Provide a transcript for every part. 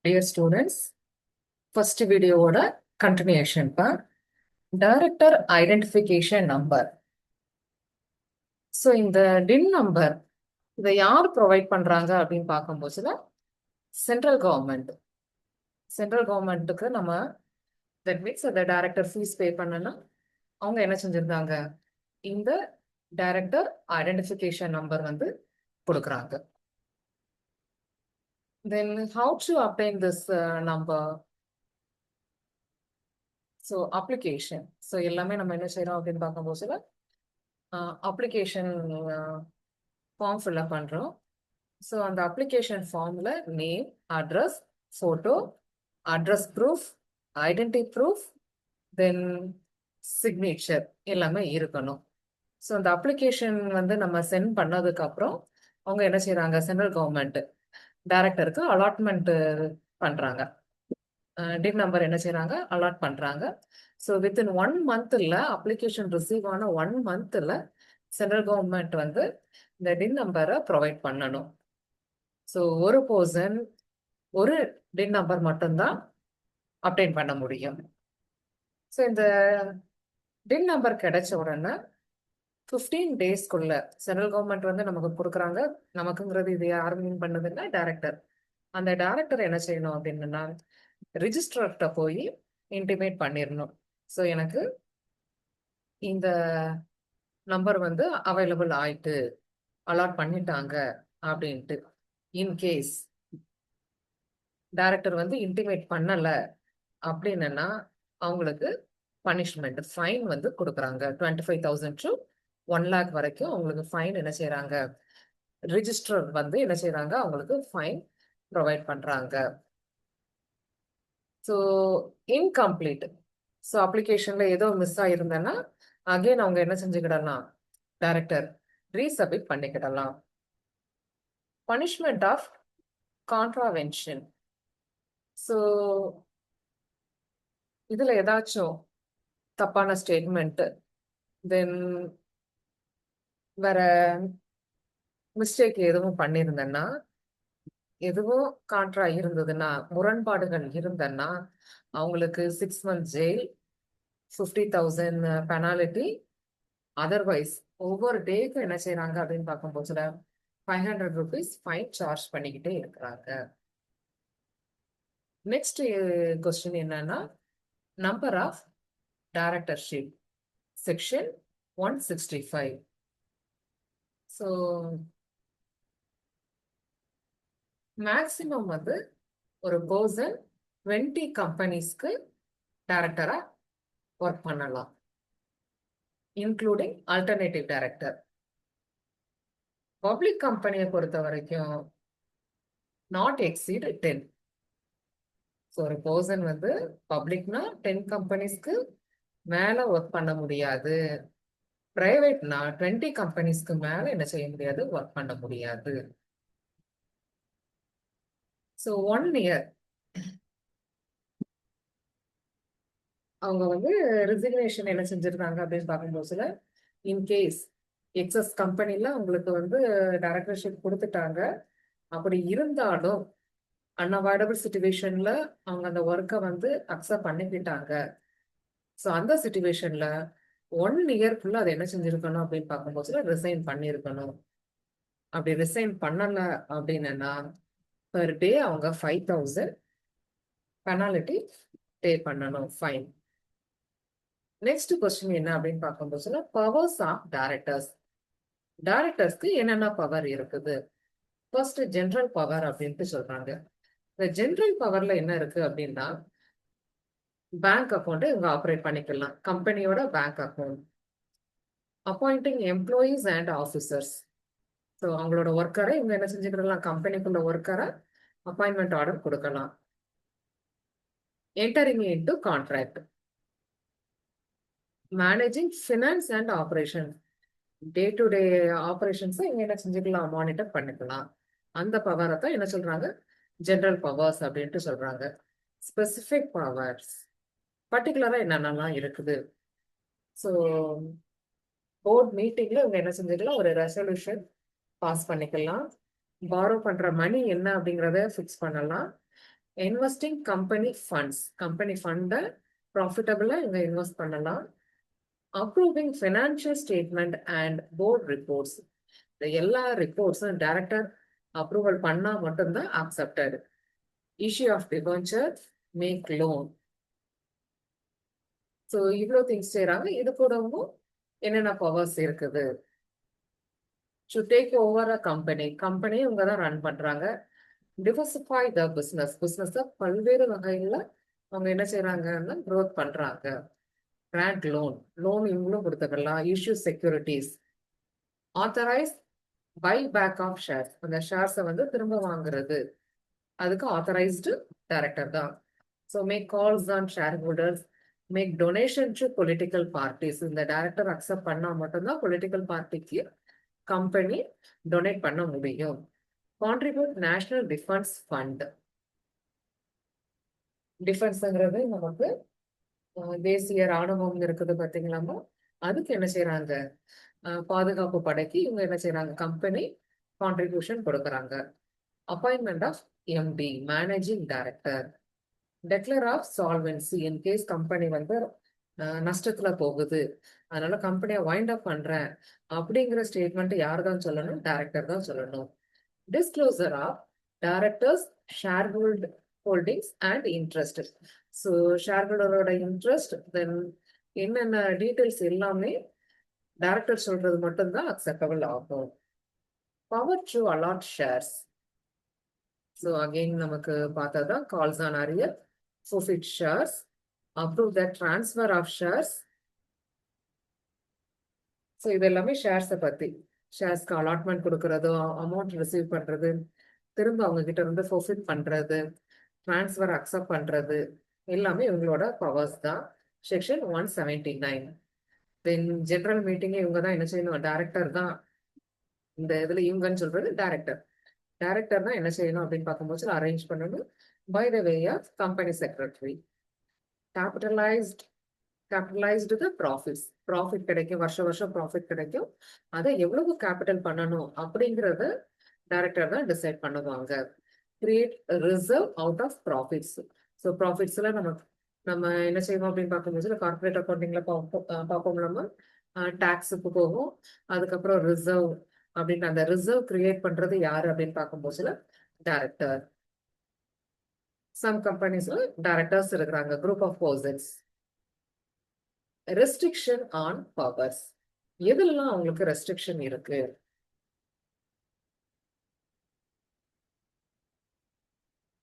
Dear students, first video oda continuation pa director identification number. So இந்த DIN number இதை யார் provide பண்றாங்க அப்படின்னு பார்க்கும்போதுல சென்ட்ரல் கவர்மெண்ட்டுக்கு நம்ம தட் மீன்ஸ் அந்த டைரக்டர் ஃபீஸ் பே பண்ணனா அவங்க என்ன செஞ்சிருந்தாங்க இந்த டைரக்டர் ஐடென்டிஃபிகேஷன் நம்பர் வந்து கொடுக்குறாங்க. Then how to obtain this number? So application. So எல்லாமே நம்ம என்ன செய்யறோம் அப்படின்னு பார்க்கும்போதுல அப்ளிகேஷன் ஃபார்ம் ஃபில்அப் பண்ணுறோம். ஸோ அந்த அப்ளிகேஷன் ஃபார்மில் name, address, photo, address proof, identity proof, then signature எல்லாமே இருக்கணும். ஸோ அந்த அப்ளிகேஷன் வந்து நம்ம சென்ட் பண்ணதுக்கப்புறம் அவங்க என்ன செய்கிறாங்க, சென்ட்ரல் கவர்மெண்ட் டைரக்டருக்கு அலாட்மெண்ட் பண்ணுறாங்க. டின் நம்பர் என்ன செய்கிறாங்க, அலாட் பண்ணுறாங்க. ஸோ வித்தின் 1 monthல அப்ளிகேஷன் ரிசீவ் ஆன 1 monthல சென்ட்ரல் கவர்மெண்ட் வந்து இந்த டின் நம்பரை ப்ரொவைட் பண்ணணும். ஸோ ஒரு பர்சன் ஒரு டின் நம்பர் மட்டும்தான் அப்டெயின் பண்ண முடியும். ஸோ இந்த டின் நம்பர் கிடைச்ச உடனே 15 daysக்குள்ள சென்ட்ரல் கவர்மெண்ட் வந்து நமக்கு கொடுக்குறாங்க. நமக்குங்கிறது இது யார் மீன் பண்ணுதுன்னா டைரக்டர். அந்த டைரக்டர் என்ன செய்யணும் அப்படின்னா ரிஜிஸ்டர்கிட்ட போய் இன்டிமேட் பண்ணிடணும். ஸோ எனக்கு இந்த நம்பர் வந்து அவைலபிள் ஆயிட்டு அலாட் பண்ணிட்டாங்க அப்படின்ட்டு. இன்கேஸ் டைரக்டர் வந்து இன்டிமேட் பண்ணல அப்படின்னா அவங்களுக்கு பனிஷ்மெண்ட் ஃபைன் வந்து கொடுக்குறாங்க. 25,000 to 1 lakh வரைக்கும் அவங்களுக்கு ஃபைன் என்ன செய்யறாங்க, ரிஜிஸ்டர் வந்து என்ன செய்யறாங்க, அவங்களுக்கு ஃபைன் ப்ரொவைட் பண்றாங்க. ஸோ இன்கம்ப்ளீட், ஸோ அப்ளிகேஷன்ல ஏதோ மிஸ் ஆயிருந்தேன்னா அகைன் அவங்க என்ன செஞ்சுக்கிடலாம், டைரக்டர் ரீசப்மிட் பண்ணிக்கிடலாம். Punishment of contravention. ஸோ இதுல ஏதாச்சும் தப்பான ஸ்டேட்மெண்ட், தென் வேற மிஸ்டேக் எதுவும் பண்ணியிருந்தேன்னா, எதுவும் கான்ட்ரா இருந்ததுன்னா, முரண்பாடுகள் இருந்ததுன்னா அவங்களுக்கு 6 months ஜெயில், 50,000 பெனாலிட்டி. அதர்வைஸ் ஒவ்வொரு டேக்கும் என்ன செய்யறாங்க அப்படின்னு பார்க்கும்போது 500 rupees ஃபைன் சார்ஜ் பண்ணிக்கிட்டே இருக்கிறாங்க. நெக்ஸ்ட் கொஸ்டின் என்னன்னா, number of directorship section 165. So maximum வந்து ஒரு பர்சன் 20 கம்பெனிஸ்க்கு டைரக்டரா ஒர்க் பண்ணலாம், இன்க்ளூடிங் ஆல்டர்னேட்டிவ் டைரக்டர். பப்ளிக் கம்பெனியை பொறுத்த வரைக்கும் நாட் எக்ஸீட் 10. ஸோ ஒரு பர்சன் வந்து பப்ளிக்னா 10 கம்பெனிஸ்க்கு மேல ஒர்க் பண்ண முடியாது. பிரைவேட்னா 20 கம்பெனிஸ்க்கு மேல என்ன செய்ய முடியாது, ஒர்க் பண்ண முடியாது. ஸோ 1 year அவங்க வந்து ரிசிக்னேஷன் என்ன செஞ்சிருக்காங்க அப்படின்னு பார்க்கும்போதுல, இன்கேஸ் எக்ஸஸ் கம்பெனில உங்களுக்கு வந்து டைரக்டர்ஷிப் கொடுத்துட்டாங்க, அப்படி இருந்தாலும் அன்அவாய்டபிள் சுச்சுவேஷன்ல அவங்க அந்த ஒர்க்கை வந்து அக்செப்ட் பண்ணிக்கிட்டாங்க. ஸோ அந்த சுச்சுவேஷன்ல 1 yearக்குள்ள அதை என்ன செஞ்சிருக்கணும் அப்படின்னு பார்க்கும்போது ரிசைன் பண்ணியிருக்கணும். அப்படி ரிசைன் பண்ணல அப்படின்னா பெர் டே அவங்க 5,000 பெனாலிட்டி பே பண்ணணும், ஃபைன். நெக்ஸ்ட் கொஸ்டின் என்ன அப்படின்னு பார்க்கும்போது பவர்ஸ் ஆஃப் டைரக்டர்ஸ். டைரக்டர்ஸ்க்கு என்னென்ன பவர் இருக்குது? ஃபர்ஸ்ட் ஜெனரல் பவர் அப்படின்ட்டு சொல்றாங்க. இந்த ஜெனரல் பவர்ல என்ன இருக்கு அப்படின்னா, பேங்க் அக்கௌண்ட் இவங்க ஆப்ரேட் பண்ணிக்கலாம், கம்பெனியோட bank account. Appointing employees and officers. So அவங்களோட ஒர்க்கரை இவங்க என்ன செஞ்சுக்கலாம், கம்பெனிக்குள்ள ஒர்க்கரை அப்பாயின்மெண்ட் ஆர்டர் கொடுக்கலாம். Entering into contract. Managing finance and operation. Day to day ஆப்ரேஷன்ஸை இவங்க என்ன செஞ்சுக்கலாம், மானிட்டர் பண்ணிக்கலாம். அந்த பவரை தான் என்ன சொல்றாங்க, ஜெனரல் பவர்ஸ் அப்படின்ட்டு சொல்றாங்க. ஸ்பெசிஃபிக் பவர்ஸ் பர்டிகுலரா என்னென்னலாம் இருக்குது. ஸோ போர்ட் மீட்டிங்ல இவங்க என்ன செஞ்சுக்கலாம், ஒரு ரெசல்யூஷன் பாஸ் பண்ணிக்கலாம். பாரோ பண்ற மணி என்ன அப்படிங்கிறத ஃபிக்ஸ் பண்ணலாம். இன்வெஸ்டிங் கம்பெனி ஃபண்ட்ஸ், கம்பெனி ஃபண்டை ப்ராஃபிட்டபிளா இங்க இன்வெஸ்ட் பண்ணலாம். Approving financial statement and board reports, இந்த எல்லா ரிப்போர்ட்ஸும் டைரக்டர் அப்ரூவல் பண்ணா மட்டும்தான் accepted. Issue of debenture, make loan. So இவ்வளோ திங்ஸ் செய்யறாங்க. இது கூடவும் என்னென்ன பவர்ஸ் இருக்குது? To take over a company, company இவங்க தான் ரன் பண்றாங்க. டிவர்சிஃபை த பிஸ்னஸ், பிஸ்னஸை பல்வேறு வகையில் அவங்க என்ன செய்யறாங்கன்னா க்ரோத் பண்றாங்க. கிராண்ட் லோன், லோன் இவங்களும் கொடுத்துக்கலாம். Issue securities. Authorise buy back of shares, அந்த ஷேர்ஸை வந்து திரும்ப வாங்குறது, அதுக்கு ஆத்தரைஸ்டு டைரக்டர் தான். So make calls on share holders, make donation to political parties, இந்த டைரக்டர் அக்செப்ட் பண்ணா மட்டும்தான் பொலிட்டிக்கல் பார்ட்டிக்கு கம்பெனி டொனேட் பண்ண முடியும். கான்ட்ரிபியூட் நேஷனல் டிஃபென்ஸ் ஃபண்ட், டிஃபென்ஸ்ங்கிறது நமக்கு தேசிய ராணுவம் இருக்குது பார்த்தீங்களாமா, அதுக்கு என்ன செய்யறாங்க? பாதுகாப்பு படைக்கு இவங்க என்ன செய்யறாங்க? கம்பெனி கான்ட்ரிபியூஷன் கொடுக்குறாங்க. Appointment of MD, managing director. Declare of solvency, in case company வந்து நஷ்டத்துல போகுது, அதனால கம்பெனியை வைண்ட் அப் பண்றேன் அப்படிங்கிற ஸ்டேட்மெண்ட் யார் தான் சொல்லணும்? டைரக்டர் தான் சொல்லணும். Disclosure of directors share holdings and interest. So share ஹோல்டரோட இன்ட்ரெஸ்ட், தென் என்னென்ன டீட்டெயில்ஸ் எல்லாமே டைரக்டர் சொல்றது மட்டும்தான் அக்செப்டபிள் ஆகும். Power to allot shares. So again நமக்கு பார்த்தா calls on arrear, forfeit shares, approve the transfer of shares. So இது எல்லாமே ஷேர்ஸை பத்தி. ஷேர்ஸ்க்கு அலாட்மெண்ட் கொடுக்கறதோ, அமௌண்ட் ரிசீவ் பண்றது, திரும்ப அவங்க கிட்ட இருந்து forfeit பண்றது, டிரான்ஸ்ஃபர் அக்செப்ட் பண்றது, எல்லாமே இவங்களோட பவர்ஸ் தான். செக்ஷன் 179. தென் ஜெனரல் மீட்டிங் இவங்க தான் என்ன செய்யணும்? டைரக்டர் தான். இந்த இதுல இவங்கன்னு சொல்றது டைரக்டர். டைரக்டர் தான் என்ன செய்யணும் அப்படின்னு பார்க்கும்போது அரேஞ்ச் பண்ணணும் by the way of company secretary. Capitalised the profits, profit கிடைக்கும், வருஷம் ப்ராஃபிட் கிடைக்கும், அதை எவ்வளவு கேபிட்டல் பண்ணணும் அப்படிங்கிறத டைரக்டர் தான் டிசைட் பண்ணுவாங்க. Create reserve out of profits. So ப்ராஃபிட்ஸ்ல நம்ம என்ன செய்வோம் அப்படின்னு பார்க்கும்போது கார்பரேட் அக்கௌண்டிங்ல பார்ப்போம். நம்ம டாக்ஸுக்கு போகும், அதுக்கப்புறம் ரிசர்வ் அப்படின்னு அந்த ரிசர்வ் கிரியேட் பண்றது யாரு அப்படின்னு பார்க்கும்போது டைரக்டர். சம் கம்பெனிஸ்ல டைரக்டர்ஸ் இருக்கிறாங்க, group of persons. Restriction on powers, எதெல்லாம் அவங்களுக்கு ரெஸ்ட்ரிக்ஷன் இருக்கு?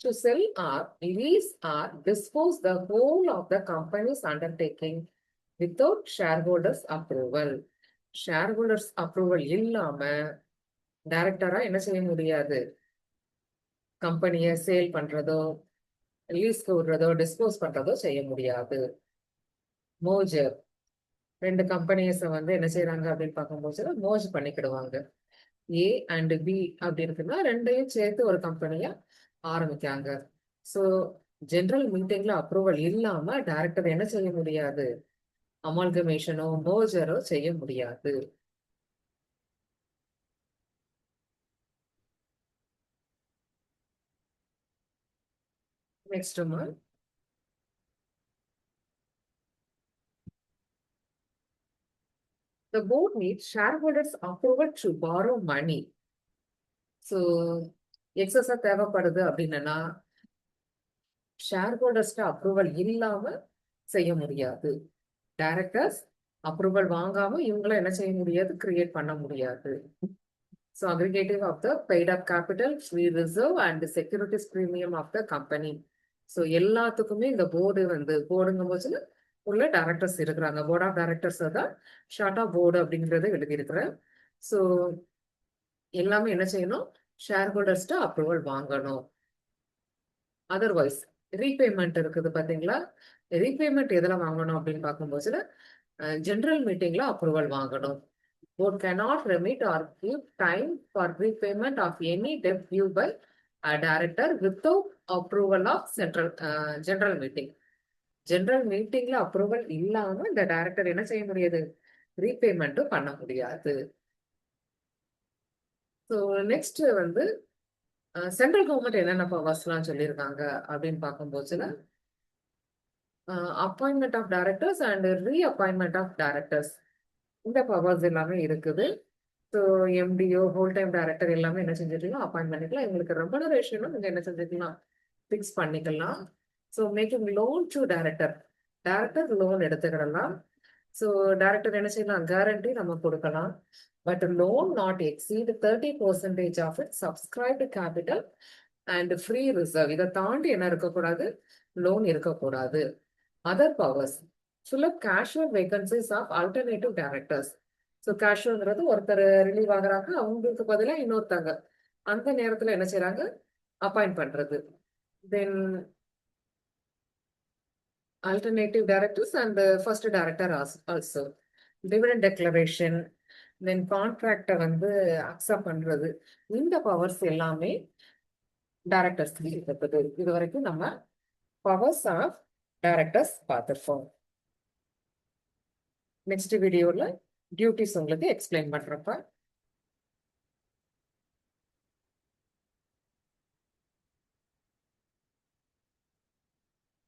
To sell or lease or dispose the whole of the company's undertaking without shareholders approval. shareholders approval இல்லாம டைரக்டரா என்ன செய்ய முடியாது? கம்பெனியை சேல் பண்றதோ, லீஸ்க்கு விடுறதோ, டிஸ்போஸ் பண்றதோ செய்ய முடியாது. மோஜர், ரெண்டு கம்பெனிஸை வந்து என்ன செய்யறாங்க அப்படின்னு பார்க்கும்போது மோஜ் பண்ணிக்கிடுவாங்க. ஏ அண்ட் பி அப்படி இருக்குன்னா ரெண்டையும் சேர்த்து ஒரு கம்பெனியா ஆரம்பிக்காங்க. ஸோ ஜெனரல் மீட்டிங்ல அப்ரூவல் இல்லாம டைரக்டர் என்ன செய்ய முடியாது? அமால்கமேஷனோ மோஜரோ செய்ய முடியாது. Next one, the board needs shareholders approval to borrow money. So எக்ஸஸா தேவைப்படுது அப்படின்னா ஷேர் ஹோல்டர்ஸ்க்கு அப்ரூவல் இல்லாம செய்ய முடியாது. டைரக்டர்ஸ் அப்ரூவல் வாங்காம இவங்கள என்ன செய்ய முடியாது? கிரியேட் பண்ண முடியாது. So aggregative of the paid up capital, free reserve and securities premium of the company. So எல்லாத்துக்குமே இந்த போர்டு வந்து போர்டுங்கும் போது உள்ள டைரக்டர்ஸ் இருக்கிறாங்க. போர்ட் ஆஃப் டைரக்டர்ஸ் தான் ஷார்ட் ஆஃப் போர்டு அப்படிங்கறத எழுதியிருக்கிறேன். ஸோ எல்லாமே என்ன செய்யணும்? ஷேர் ஹோல்டர்ஸ்ட அப்ரூவல் வாங்கணும். அதர்வைஸ் ரீபேமெண்ட் இருக்குது பாத்தீங்களா? ரீபேமெண்ட் எதுல வாங்கணும் அப்படின்னு பார்க்கும்போது ஜெனரல் மீட்டிங்ல அப்ரூவல் வாங்கணும். Board cannot remit or give time for repayment of any debt due by a director without approval of general meeting. General மீட்டிங்ல அப்ரூவல் இல்லாம இந்த டைரக்டர் என்ன செய்ய முடியாது? ரீபேமெண்ட்டும் பண்ண முடியாது. ஸோ நெக்ஸ்ட் வந்து சென்ட்ரல் கவர்மெண்ட் என்னென்ன பவர்ஸ்லாம் சொல்லியிருக்காங்க அப்படின்னு பார்க்கும்போதுல appointment of directors and reappointment of directors இந்த பவர்ஸ் எல்லாமே இருக்குது. So MD or whole time director எல்லாமே என்ன செஞ்சுக்கலாம், அப்பாயின்ட் பண்ணிக்கலாம். எங்களுக்கு ரெமுனரேஷனும் நீங்க என்ன செஞ்சுக்கலாம், ஃபிக்ஸ் பண்ணிக்கலாம். So making loan to director, director loan எடுத்துக்கிடலாம். ஸோ டைரக்டர் என்ன செய்யலாம், கேரண்டி நம்ம கொடுக்கலாம். But loan not exceed 30% of it subscribed capital and free reserve. இதை தாண்டி என்ன இருக்கக்கூடாது, லோன் இருக்கக்கூடாது. Other powers fill up casual vacancies of alternative directors. So கேஷுவல்ங்கிறது ஒருத்தர் ரிலீவ் ஆகுறாங்க, அவங்களுக்கு பதிலாக இன்னொருத்தாங்க அந்த நேரத்தில் என்ன செய்யறாங்க, அப்பாயிண்ட் பண்றது. தென் alternative directors and the first director also. Dividend declaration, then contract வந்து அக்செப்ட் பண்றது. இந்த பவர்ஸ் எல்லாமே டைரக்டர்ஸ் இருக்குது. இது வரைக்கும் நம்ம பவர்ஸ் ஆஃப் டைரக்டர்ஸ் பார்த்துருப்போம். நெக்ஸ்ட் வீடியோல டியூட்டிஸ் உங்களுக்கு எக்ஸ்பிளைன் பண்றப்ப